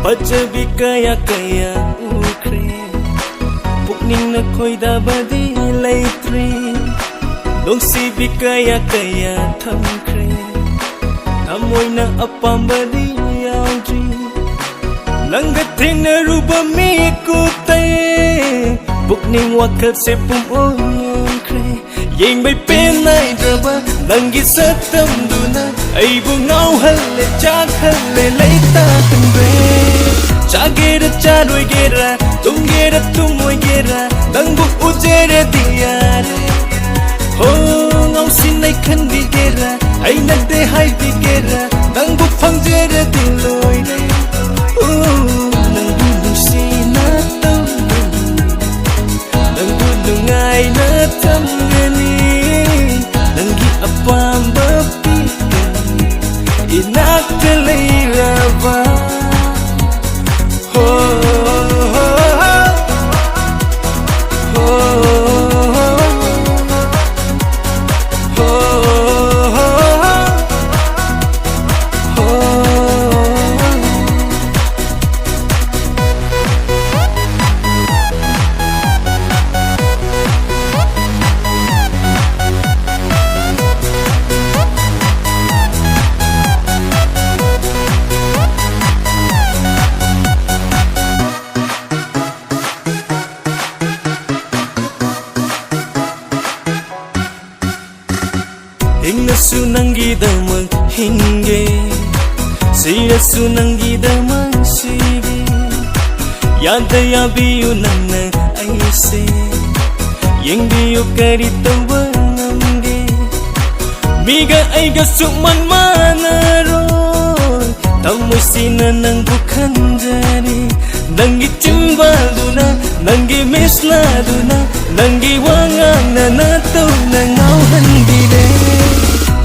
ꯐꯖꯕꯤ ꯀꯌꯥ ꯀꯌꯥ ꯎꯈ꯭ꯔꯦ ꯄꯨꯛꯅꯤꯡꯅ ꯈꯣꯏꯗꯥꯕꯗꯤ ꯂꯩꯇ꯭ꯔꯦ ꯅꯨꯡꯁꯤꯕꯤ ꯀꯌꯥ ꯀꯌꯥ ꯊꯝꯈ꯭ꯔꯦ ꯊꯃꯣꯏꯅ ꯑꯄꯥꯝꯕꯗꯤ ꯌꯥꯎꯗ꯭ꯔꯤ ꯅꯪꯒ ꯊꯦꯡꯅꯔꯨꯕ ꯃꯤꯀꯨꯞꯇꯩ ꯄꯨꯛꯅꯤꯡ ꯋꯥꯈꯜꯁꯦ ꯄꯨꯡꯑꯣꯟꯈ꯭ꯔꯦ ꯌꯦꯡꯕꯩ ꯄꯦꯟꯅꯥꯏꯗ꯭ꯔꯕ ꯅꯪꯒꯤ ꯁꯛꯇꯝꯗꯨꯅ ꯑꯩꯕꯨ ꯉꯥꯎꯍꯜꯂꯦ ꯆꯥꯛꯍꯜꯂꯦ ꯂꯩꯇꯥꯍꯟꯈ꯭ꯔꯦ ꯆꯥꯒꯦꯔ ꯆꯥꯔꯣꯏꯒꯦꯔ ꯇꯨꯝꯒꯦꯔ ꯇꯨꯝꯃꯣꯏꯒꯦꯔ ꯅꯪꯕꯨ ꯎꯖꯔꯗꯤ ꯌꯥꯔꯦ ꯍꯣ ꯉꯥꯎꯁꯤꯟꯅꯩ ꯈꯟꯕꯤꯒꯦꯔ ꯑꯩꯅꯗꯦ ꯍꯥꯏꯕꯤꯒꯦꯔ ꯅꯪꯕꯨ ꯐꯪꯖꯔꯗꯤ ꯂꯣꯏꯔꯦ ꯅꯪꯕꯨ ꯅꯨꯡꯁꯤꯅ ꯇꯧꯒꯅꯤ ꯅꯪꯕꯨ ꯅꯨꯡꯉꯥꯏꯅ ꯊꯝꯒꯅꯤ ꯅꯪꯒꯤ ꯑꯄꯥꯝꯕ ꯄꯤꯒꯅꯤ 이낙들 이라봐 ಹಿಂಗಸು ನಂಗಿದಮಗ್ ಹಿಂಗೆ ಸಿರಸು ನಂಗಿದಮಗ್ ಸಿಗೆ ಯಾದ ಯಾಬಿಯು ನನ್ನ ಐಸೆ ಎಂಗಿಯು ಕರಿತವ ನಮ್ಗೆ ಮೀಗ ಐಗಸು ಮನ್ಮಾನರೋ ತಮ್ಮುಸಿನ ನಂಗು ಖಂಜರಿ ನಂಗಿ ಚಿಂಬಾದುನ ನಂಗಿ ಮಿಸ್ಲಾದುನ ನಂಗಿ ವಾಂಗಾಂಗ್ನ ನಾತೌನ ngauhanbire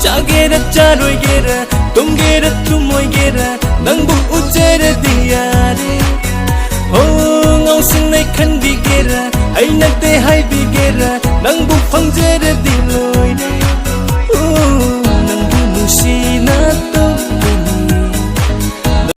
Chagera charoigera tumgera tumoigera nangbu ujaradi yare Ho ngausinai khanbigera ainate haibigera nangbu phangjaradi loire Nangbu nusi